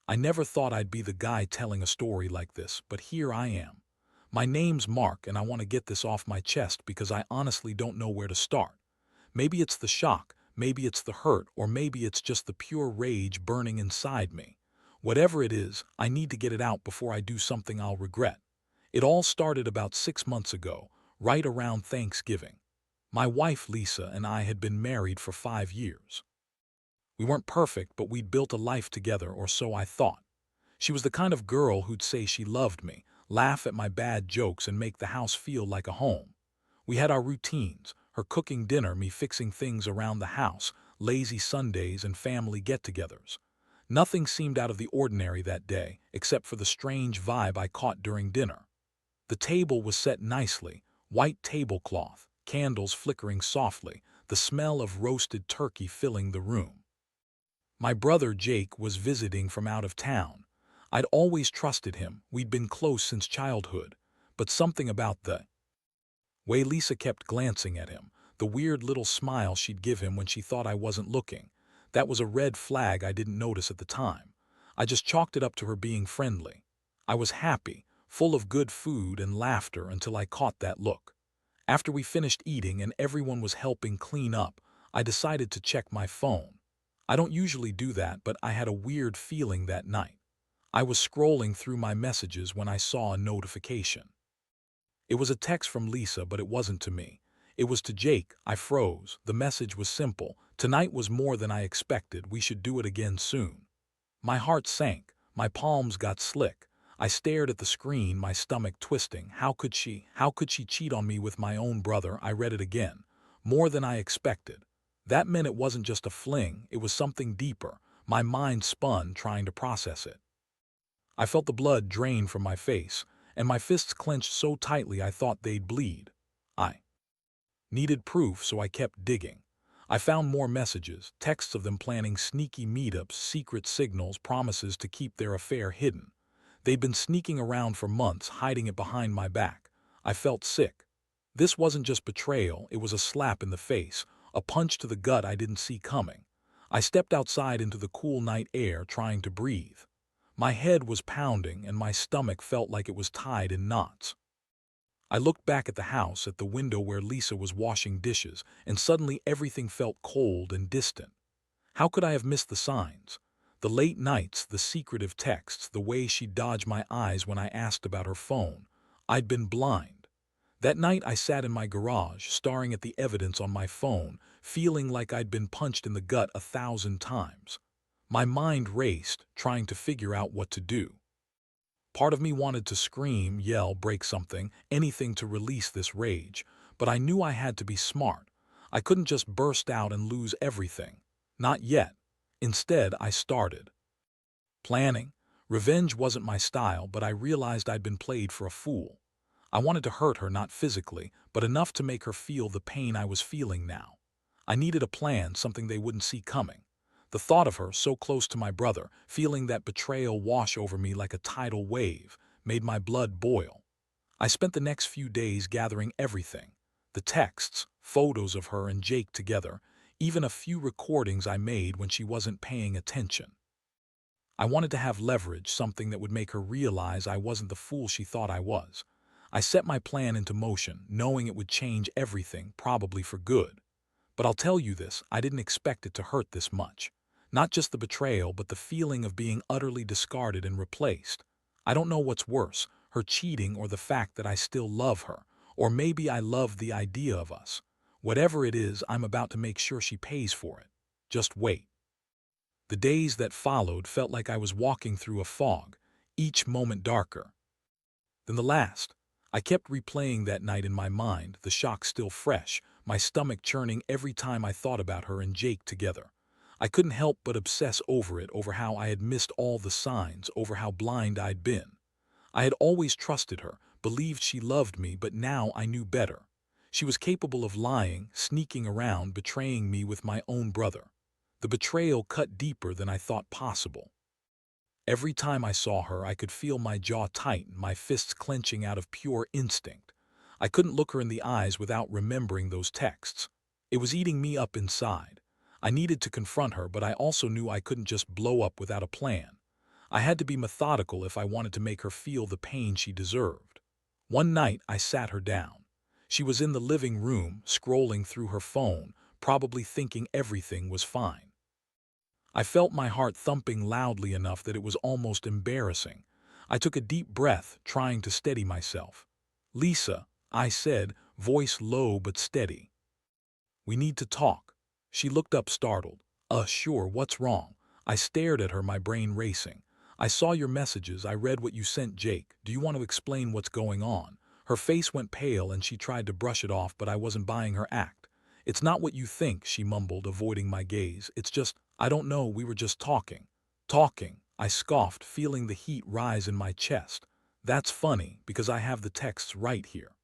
I never thought I'd be the guy telling a story like this, but here I am. My name's Mark, and I want to get this off my chest because I honestly don't know where to start. Maybe it's the shock, maybe it's the hurt, or maybe it's just the pure rage burning inside me. Whatever it is, I need to get it out before I do something I'll regret. It all started about 6 months ago, right around Thanksgiving. My wife Lisa and I had been married for 5 years. We weren't perfect, but we'd built a life together, or so I thought. She was the kind of girl who'd say she loved me, laugh at my bad jokes, and make the house feel like a home. We had our routines, her cooking dinner, me fixing things around the house, lazy Sundays, and family get-togethers. Nothing seemed out of the ordinary that day, except for the strange vibe I caught during dinner. The table was set nicely, white tablecloth, candles flickering softly, the smell of roasted turkey filling the room. My brother Jake was visiting from out of town. I'd always trusted him, we'd been close since childhood, but something about the way Lisa kept glancing at him, the weird little smile she'd give him when she thought I wasn't looking, that was a red flag I didn't notice at the time. I just chalked it up to her being friendly. I was happy, full of good food and laughter until I caught that look. After we finished eating and everyone was helping clean up, I decided to check my phone. I don't usually do that, but I had a weird feeling that night. I was scrolling through my messages when I saw a notification. It was a text from Lisa, but it wasn't to me. It was to Jake. I froze. The message was simple. Tonight was more than I expected. We should do it again soon. My heart sank. My palms got slick. I stared at the screen, my stomach twisting. How could she? How could she cheat on me with my own brother? I read it again. More than I expected. That meant it wasn't just a fling, it was something deeper. My mind spun, trying to process it. I felt the blood drain from my face, and my fists clenched so tightly I thought they'd bleed. I needed proof, so I kept digging. I found more messages, texts of them planning sneaky meetups, secret signals, promises to keep their affair hidden. They'd been sneaking around for months, hiding it behind my back. I felt sick. This wasn't just betrayal, it was a slap in the face, a punch to the gut I didn't see coming. I stepped outside into the cool night air, trying to breathe. My head was pounding and my stomach felt like it was tied in knots. I looked back at the house, at the window where Lisa was washing dishes, and suddenly everything felt cold and distant. How could I have missed the signs? The late nights, the secretive texts, the way she dodged my eyes when I asked about her phone. I'd been blind. That night I sat in my garage, staring at the evidence on my phone, feeling like I'd been punched in the gut 1,000 times. My mind raced, trying to figure out what to do. Part of me wanted to scream, yell, break something, anything to release this rage, but I knew I had to be smart. I couldn't just burst out and lose everything. Not yet. Instead, I started planning. Revenge wasn't my style, but I realized I'd been played for a fool. I wanted to hurt her, not physically, but enough to make her feel the pain I was feeling now. I needed a plan, something they wouldn't see coming. The thought of her, so close to my brother, feeling that betrayal wash over me like a tidal wave, made my blood boil. I spent the next few days gathering everything. The texts, photos of her and Jake together, even a few recordings I made when she wasn't paying attention. I wanted to have leverage, something that would make her realize I wasn't the fool she thought I was. I set my plan into motion, knowing it would change everything, probably for good. But I'll tell you this, I didn't expect it to hurt this much. Not just the betrayal, but the feeling of being utterly discarded and replaced. I don't know what's worse, her cheating or the fact that I still love her, or maybe I love the idea of us. Whatever it is, I'm about to make sure she pays for it. Just wait. The days that followed felt like I was walking through a fog, each moment darker than the last. I kept replaying that night in my mind, the shock still fresh, my stomach churning every time I thought about her and Jake together. I couldn't help but obsess over it, over how I had missed all the signs, over how blind I'd been. I had always trusted her, believed she loved me, but now I knew better. She was capable of lying, sneaking around, betraying me with my own brother. The betrayal cut deeper than I thought possible. Every time I saw her, I could feel my jaw tighten, my fists clenching out of pure instinct. I couldn't look her in the eyes without remembering those texts. It was eating me up inside. I needed to confront her, but I also knew I couldn't just blow up without a plan. I had to be methodical if I wanted to make her feel the pain she deserved. One night, I sat her down. She was in the living room, scrolling through her phone, probably thinking everything was fine. I felt my heart thumping loudly enough that it was almost embarrassing. I took a deep breath, trying to steady myself. "Lisa," I said, voice low but steady. "We need to talk." She looked up startled. Sure, what's wrong?" I stared at her, my brain racing. "I saw your messages, I read what you sent Jake. Do you want to explain what's going on?" Her face went pale and she tried to brush it off, but I wasn't buying her act. "It's not what you think," she mumbled, avoiding my gaze. "It's just, I don't know, we were just talking." "Talking?" I scoffed, feeling the heat rise in my chest. "That's funny, because I have the texts right here.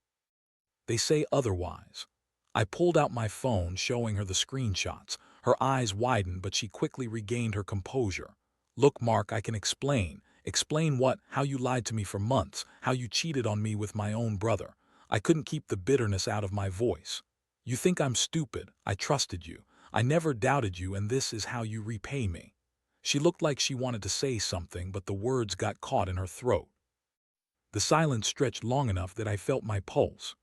They say otherwise." I pulled out my phone, showing her the screenshots. Her eyes widened, but she quickly regained her composure. "Look, Mark, I can explain." "Explain what?" "How you lied to me for months, how you cheated on me with my own brother." I couldn't keep the bitterness out of my voice. "You think I'm stupid. I trusted you. I never doubted you, and this is how you repay me." She looked like she wanted to say something, but the words got caught in her throat. The silence stretched long enough that I felt my pulse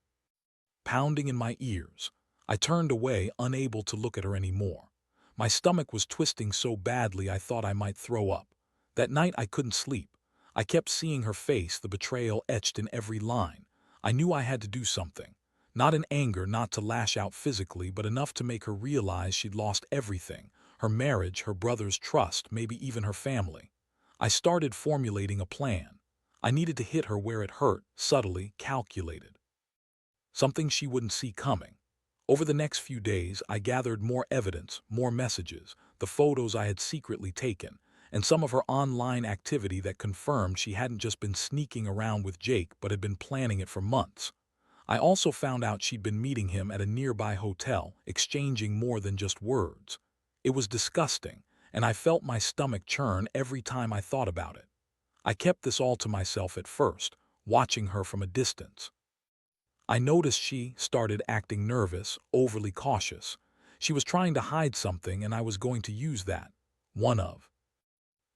pounding in my ears. I turned away, unable to look at her anymore. My stomach was twisting so badly I thought I might throw up. That night I couldn't sleep. I kept seeing her face, the betrayal etched in every line. I knew I had to do something. Not in anger, not to lash out physically, but enough to make her realize she'd lost everything. Her marriage, her brother's trust, maybe even her family. I started formulating a plan. I needed to hit her where it hurt, subtly, calculated. Something she wouldn't see coming. Over the next few days, I gathered more evidence, more messages, the photos I had secretly taken, and some of her online activity that confirmed she hadn't just been sneaking around with Jake but had been planning it for months. I also found out she'd been meeting him at a nearby hotel, exchanging more than just words. It was disgusting, and I felt my stomach churn every time I thought about it. I kept this all to myself at first, watching her from a distance. I noticed she started acting nervous, overly cautious. She was trying to hide something, and I was going to use that. One of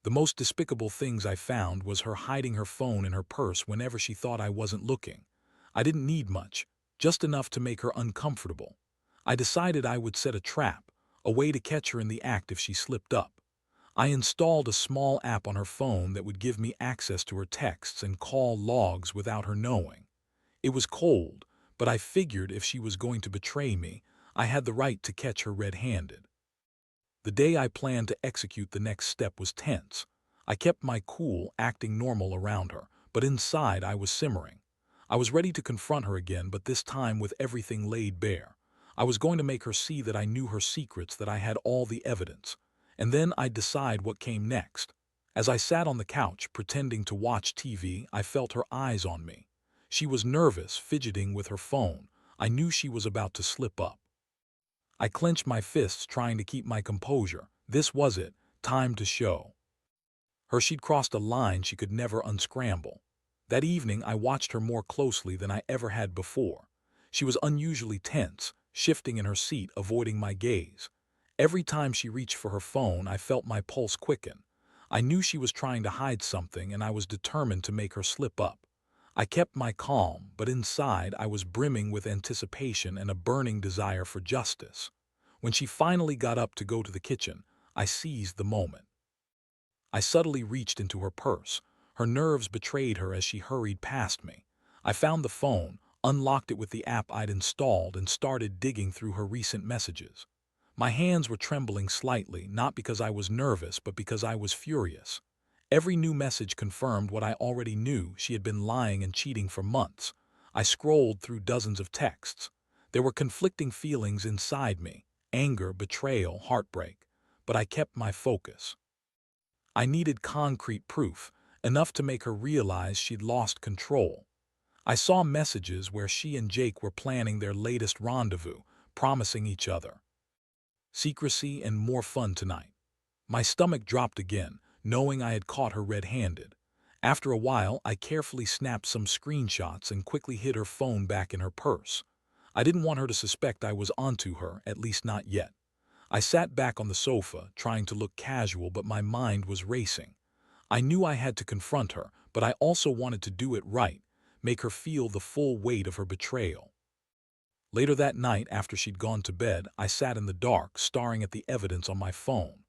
the most despicable things I found was her hiding her phone in her purse whenever she thought I wasn't looking. I didn't need much, just enough to make her uncomfortable. I decided I would set a trap, a way to catch her in the act if she slipped up. I installed a small app on her phone that would give me access to her texts and call logs without her knowing. It was cold, but I figured if she was going to betray me, I had the right to catch her red-handed. The day I planned to execute the next step was tense. I kept my cool, acting normal around her, but inside I was simmering. I was ready to confront her again, but this time with everything laid bare. I was going to make her see that I knew her secrets, that I had all the evidence. And then I'd decide what came next. As I sat on the couch, pretending to watch TV, I felt her eyes on me. She was nervous, fidgeting with her phone. I knew she was about to slip up. I clenched my fists, trying to keep my composure. This was it, time to show her she'd crossed a line she could never unscramble. That evening I watched her more closely than I ever had before. She was unusually tense, shifting in her seat, avoiding my gaze. Every time she reached for her phone, I felt my pulse quicken. I knew she was trying to hide something, and I was determined to make her slip up. I kept my calm, but inside I was brimming with anticipation and a burning desire for justice. When she finally got up to go to the kitchen, I seized the moment. I subtly reached into her purse. Her nerves betrayed her as she hurried past me. I found the phone, unlocked it with the app I'd installed, and started digging through her recent messages. My hands were trembling slightly, not because I was nervous, but because I was furious. Every new message confirmed what I already knew: she had been lying and cheating for months. I scrolled through dozens of texts. There were conflicting feelings inside me: anger, betrayal, heartbreak. But I kept my focus. I needed concrete proof, enough to make her realize she'd lost control. I saw messages where she and Jake were planning their latest rendezvous, promising each other secrecy and more fun tonight. My stomach dropped again, knowing I had caught her red-handed. After a while, I carefully snapped some screenshots and quickly hid her phone back in her purse. I didn't want her to suspect I was onto her, at least not yet. I sat back on the sofa, trying to look casual, but my mind was racing. I knew I had to confront her, but I also wanted to do it right, make her feel the full weight of her betrayal. Later that night, after she'd gone to bed, I sat in the dark, staring at the evidence on my phone.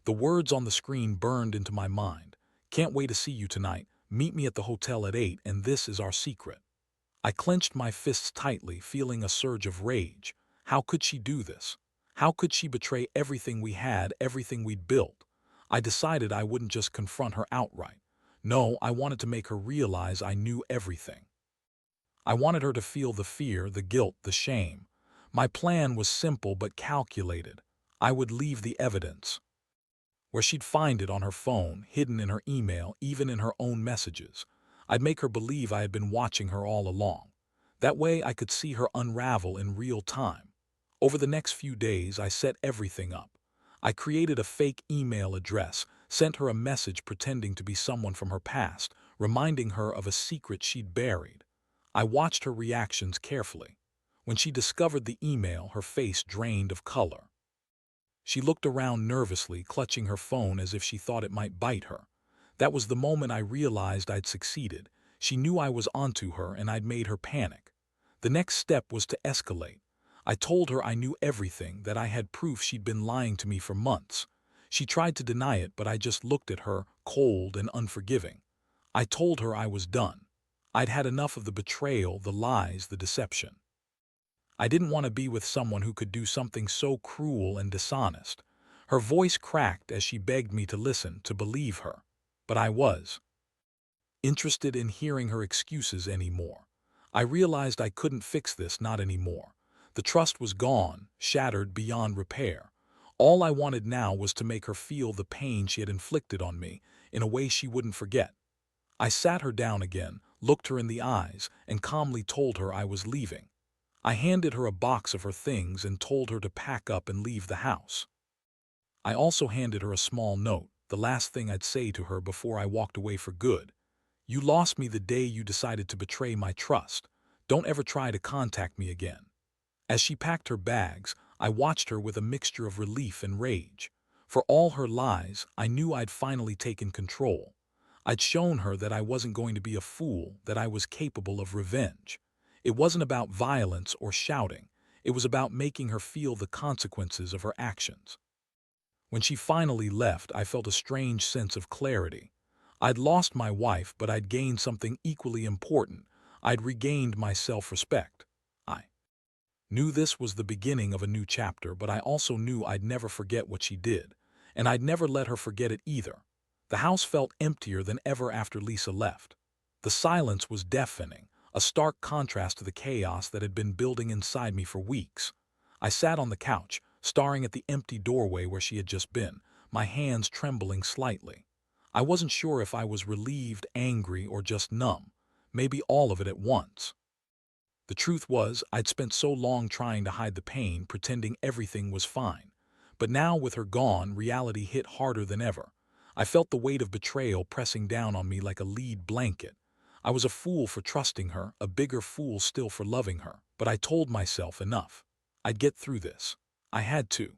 The words on the screen burned into my mind. Can't wait to see you tonight. Meet me at the hotel at 8, and this is our secret. I clenched my fists tightly, feeling a surge of rage. How could she do this? How could she betray everything we had, everything we'd built? I decided I wouldn't just confront her outright. No, I wanted to make her realize I knew everything. I wanted her to feel the fear, the guilt, the shame. My plan was simple but calculated. I would leave the evidence where she'd find it, on her phone, hidden in her email, even in her own messages. I'd make her believe I had been watching her all along. That way I could see her unravel in real time. Over the next few days, I set everything up. I created a fake email address, sent her a message pretending to be someone from her past, reminding her of a secret she'd buried. I watched her reactions carefully. When she discovered the email, her face drained of color. She looked around nervously, clutching her phone as if she thought it might bite her. That was the moment I realized I'd succeeded. She knew I was onto her, and I'd made her panic. The next step was to escalate. I told her I knew everything, that I had proof she'd been lying to me for months. She tried to deny it, but I just looked at her, cold and unforgiving. I told her I was done. I'd had enough of the betrayal, the lies, the deception. I didn't want to be with someone who could do something so cruel and dishonest. Her voice cracked as she begged me to listen, to believe her. But I was interested in hearing her excuses anymore. I realized I couldn't fix this, not anymore. The trust was gone, shattered beyond repair. All I wanted now was to make her feel the pain she had inflicted on me in a way she wouldn't forget. I sat her down again, looked her in the eyes, and calmly told her I was leaving. I handed her a box of her things and told her to pack up and leave the house. I also handed her a small note, the last thing I'd say to her before I walked away for good. You lost me the day you decided to betray my trust. Don't ever try to contact me again. As she packed her bags, I watched her with a mixture of relief and rage. For all her lies, I knew I'd finally taken control. I'd shown her that I wasn't going to be a fool, that I was capable of revenge. It wasn't about violence or shouting. It was about making her feel the consequences of her actions. When she finally left, I felt a strange sense of clarity. I'd lost my wife, but I'd gained something equally important. I'd regained my self-respect. I knew this was the beginning of a new chapter, but I also knew I'd never forget what she did, and I'd never let her forget it either. The house felt emptier than ever after Lisa left. The silence was deafening, a stark contrast to the chaos that had been building inside me for weeks. I sat on the couch, staring at the empty doorway where she had just been, my hands trembling slightly. I wasn't sure if I was relieved, angry, or just numb, maybe all of it at once. The truth was, I'd spent so long trying to hide the pain, pretending everything was fine. But now, with her gone, reality hit harder than ever. I felt the weight of betrayal pressing down on me like a lead blanket. I was a fool for trusting her, a bigger fool still for loving her, but I told myself enough. I'd get through this. I had to.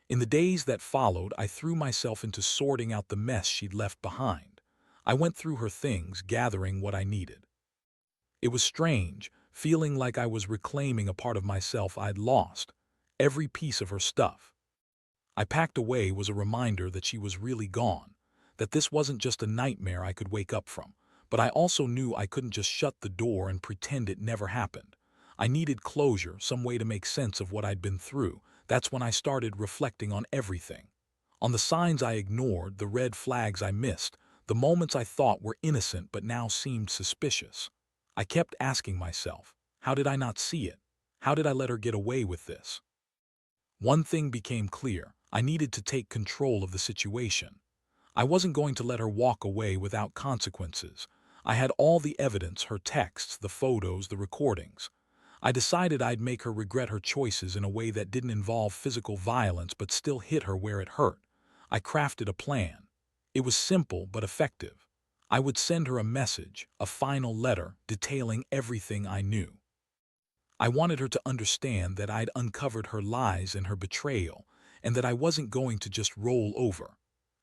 In the days that followed, I threw myself into sorting out the mess she'd left behind. I went through her things, gathering what I needed. It was strange, feeling like I was reclaiming a part of myself I'd lost, every piece of her stuff. I packed away was a reminder that she was really gone, that this wasn't just a nightmare I could wake up from, but I also knew I couldn't just shut the door and pretend it never happened. I needed closure, some way to make sense of what I'd been through. That's when I started reflecting on everything. On the signs I ignored, the red flags I missed, the moments I thought were innocent but now seemed suspicious. I kept asking myself, how did I not see it? How did I let her get away with this? One thing became clear. I needed to take control of the situation. I wasn't going to let her walk away without consequences. I had all the evidence, her texts, the photos, the recordings. I decided I'd make her regret her choices in a way that didn't involve physical violence but still hit her where it hurt. I crafted a plan. It was simple but effective. I would send her a message, a final letter, detailing everything I knew. I wanted her to understand that I'd uncovered her lies and her betrayal, and that I wasn't going to just roll over.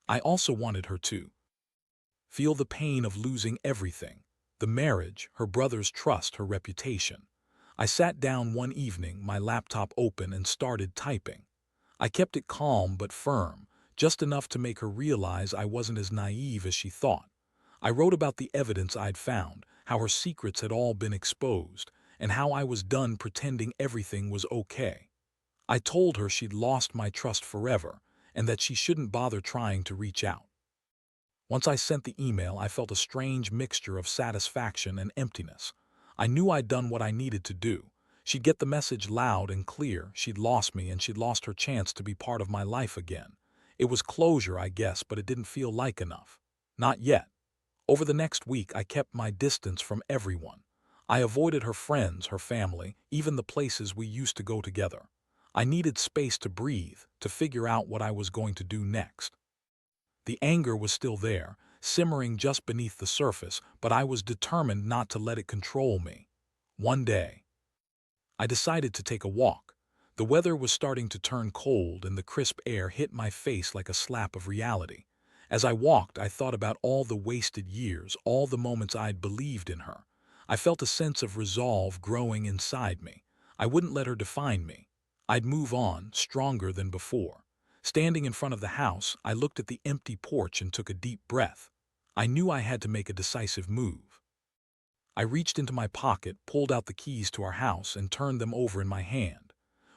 I also wanted her to Feel the pain of losing everything: the marriage, her brother's trust, her reputation. I sat down one evening, my laptop open, and started typing. I kept it calm but firm, just enough to make her realize I wasn't as naive as she thought. I wrote about the evidence I'd found, how her secrets had all been exposed, and how I was done pretending everything was okay. I told her she'd lost my trust forever, and that she shouldn't bother trying to reach out. Once I sent the email, I felt a strange mixture of satisfaction and emptiness. I knew I'd done what I needed to do. She'd get the message loud and clear: she'd lost me, and she'd lost her chance to be part of my life again. It was closure, I guess, but it didn't feel like enough. Not yet. Over the next week, I kept my distance from everyone. I avoided her friends, her family, even the places we used to go together. I needed space to breathe, to figure out what I was going to do next. The anger was still there, simmering just beneath the surface, but I was determined not to let it control me. One day, I decided to take a walk. The weather was starting to turn cold, and the crisp air hit my face like a slap of reality. As I walked, I thought about all the wasted years, all the moments I'd believed in her. I felt a sense of resolve growing inside me. I wouldn't let her define me. I'd move on, stronger than before. Standing in front of the house, I looked at the empty porch and took a deep breath. I knew I had to make a decisive move. I reached into my pocket, pulled out the keys to our house, and turned them over in my hand.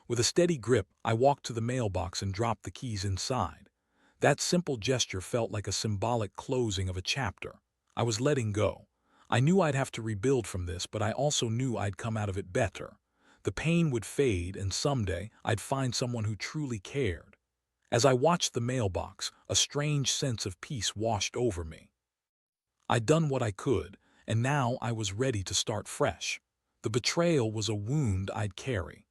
With a steady grip, I walked to the mailbox and dropped the keys inside. That simple gesture felt like a symbolic closing of a chapter. I was letting go. I knew I'd have to rebuild from this, but I also knew I'd come out of it better. The pain would fade, and someday I'd find someone who truly cared. As I watched the mailbox, a strange sense of peace washed over me. I'd done what I could, and now I was ready to start fresh. The betrayal was a wound I'd carry,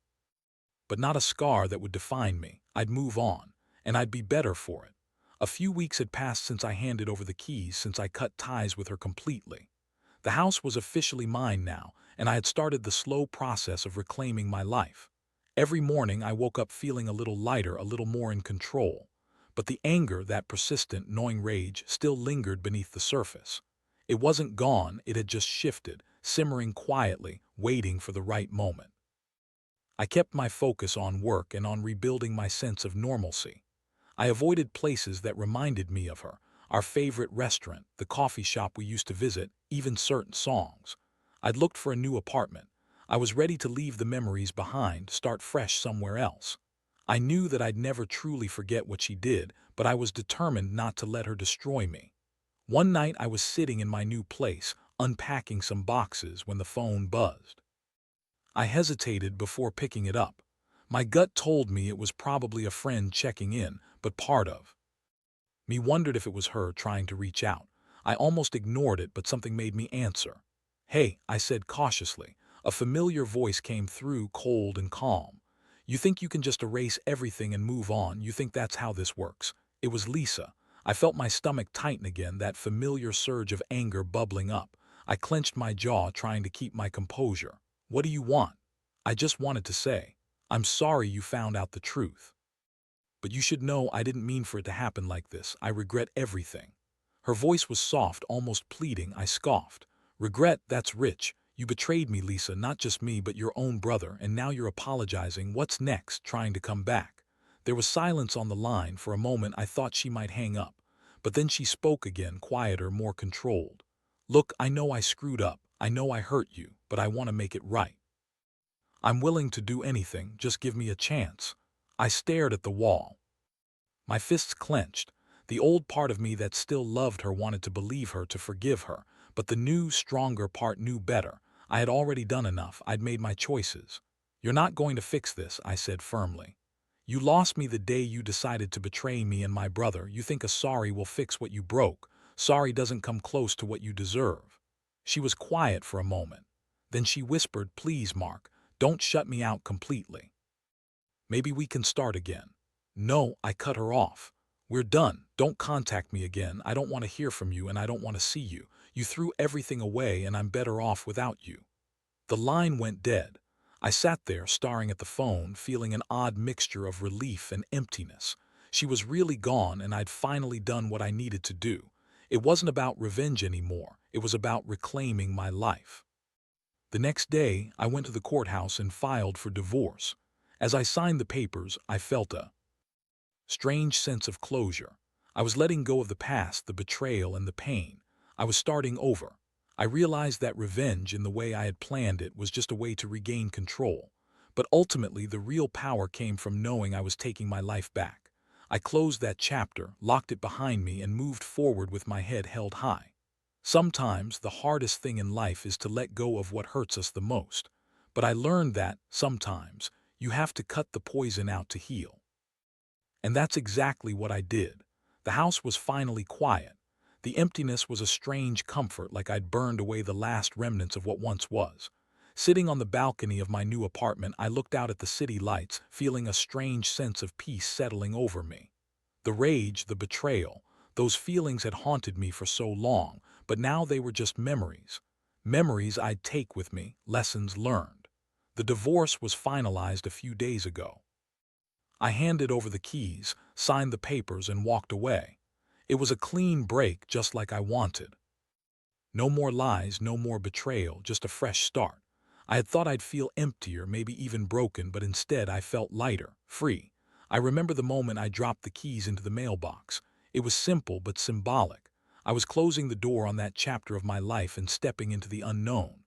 but not a scar that would define me. I'd move on, and I'd be better for it. A few weeks had passed since I handed over the keys, since I cut ties with her completely. The house was officially mine now, and I had started the slow process of reclaiming my life. Every morning I woke up feeling a little lighter, a little more in control. But the anger, that persistent, gnawing rage, still lingered beneath the surface. It wasn't gone, it had just shifted, simmering quietly, waiting for the right moment. I kept my focus on work and on rebuilding my sense of normalcy. I avoided places that reminded me of her: our favorite restaurant, the coffee shop we used to visit, even certain songs. I'd looked for a new apartment. I was ready to leave the memories behind, start fresh somewhere else. I knew that I'd never truly forget what she did, but I was determined not to let her destroy me. One night I was sitting in my new place, unpacking some boxes, when the phone buzzed. I hesitated before picking it up. My gut told me it was probably a friend checking in, but part of me wondered if it was her trying to reach out. I almost ignored it, but something made me answer. "Hey," I said cautiously. A familiar voice came through, cold and calm. "You think you can just erase everything and move on? You think that's how this works?" It was Lisa. I felt my stomach tighten again, that familiar surge of anger bubbling up. I clenched my jaw, trying to keep my composure. "What do you want?" I just wanted to say, "I'm sorry you found out the truth. But you should know I didn't mean for it to happen like this. I regret everything." Her voice was soft, almost pleading. I scoffed. "Regret? That's rich. You betrayed me, Lisa, not just me, but your own brother, and now you're apologizing. What's next? Trying to come back?" There was silence on the line. For a moment I thought she might hang up, but then she spoke again, quieter, more controlled. "Look, I know I screwed up. I know I hurt you, but I want to make it right. I'm willing to do anything, just give me a chance." I stared at the wall, my fists clenched. The old part of me that still loved her wanted to believe her, to forgive her, but the new, stronger part knew better. I had already done enough. I'd made my choices. "You're not going to fix this," I said firmly. "You lost me the day you decided to betray me and my brother. You think a sorry will fix what you broke. Sorry doesn't come close to what you deserve." She was quiet for a moment. Then she whispered, "Please, Mark, don't shut me out completely. Maybe we can start again." "No," I cut her off. "We're done. Don't contact me again. I don't want to hear from you, and I don't want to see you. You threw everything away, and I'm better off without you." The line went dead. I sat there, staring at the phone, feeling an odd mixture of relief and emptiness. She was really gone, and I'd finally done what I needed to do. It wasn't about revenge anymore. It was about reclaiming my life. The next day, I went to the courthouse and filed for divorce. As I signed the papers, I felt a strange sense of closure. I was letting go of the past, the betrayal, and the pain. I was starting over. I realized that revenge, in the way I had planned it, was just a way to regain control. But ultimately, the real power came from knowing I was taking my life back. I closed that chapter, locked it behind me, and moved forward with my head held high. Sometimes the hardest thing in life is to let go of what hurts us the most. But I learned that, sometimes, you have to cut the poison out to heal. And that's exactly what I did. The house was finally quiet. The emptiness was a strange comfort, like I'd burned away the last remnants of what once was. Sitting on the balcony of my new apartment, I looked out at the city lights, feeling a strange sense of peace settling over me. The rage, the betrayal, those feelings had haunted me for so long, but now they were just memories. Memories I'd take with me, lessons learned. The divorce was finalized a few days ago. I handed over the keys, signed the papers, and walked away. It was a clean break, just like I wanted. No more lies, no more betrayal, just a fresh start. I had thought I'd feel emptier, maybe even broken, but instead I felt lighter, free. I remember the moment I dropped the keys into the mailbox. It was simple but symbolic. I was closing the door on that chapter of my life and stepping into the unknown.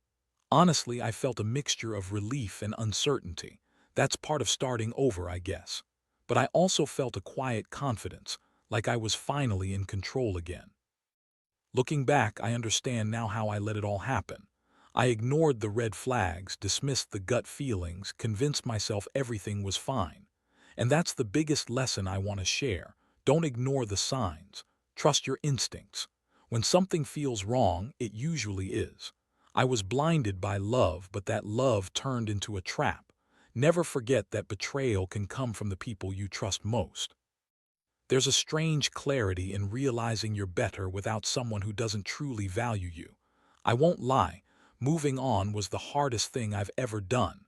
Honestly, I felt a mixture of relief and uncertainty. That's part of starting over, I guess. But I also felt a quiet confidence, like I was finally in control again. Looking back, I understand now how I let it all happen. I ignored the red flags, dismissed the gut feelings, convinced myself everything was fine. And that's the biggest lesson I want to share. Don't ignore the signs. Trust your instincts. When something feels wrong, it usually is. I was blinded by love, but that love turned into a trap. Never forget that betrayal can come from the people you trust most. There's a strange clarity in realizing you're better without someone who doesn't truly value you. I won't lie, moving on was the hardest thing I've ever done,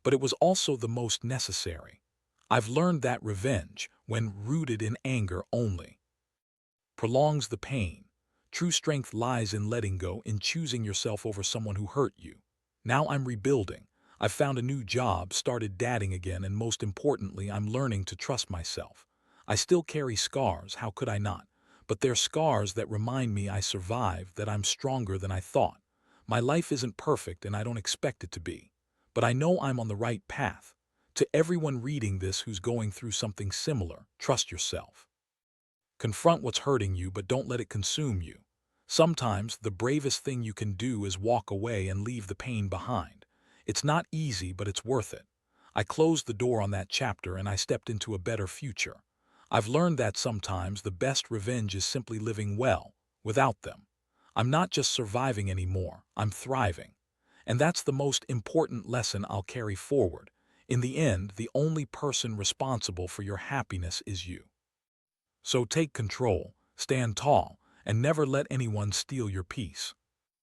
but it was also the most necessary. I've learned that revenge, when rooted in anger only, prolongs the pain. True strength lies in letting go, in choosing yourself over someone who hurt you. Now I'm rebuilding. I've found a new job, started dating again, and most importantly, I'm learning to trust myself. I still carry scars, how could I not? But they're scars that remind me I survived, that I'm stronger than I thought. My life isn't perfect and I don't expect it to be. But I know I'm on the right path. To everyone reading this who's going through something similar, trust yourself. Confront what's hurting you, but don't let it consume you. Sometimes the bravest thing you can do is walk away and leave the pain behind. It's not easy, but it's worth it. I closed the door on that chapter and I stepped into a better future. I've learned that sometimes the best revenge is simply living well, without them. I'm not just surviving anymore, I'm thriving. And that's the most important lesson I'll carry forward. In the end, the only person responsible for your happiness is you. So take control, stand tall, and never let anyone steal your peace.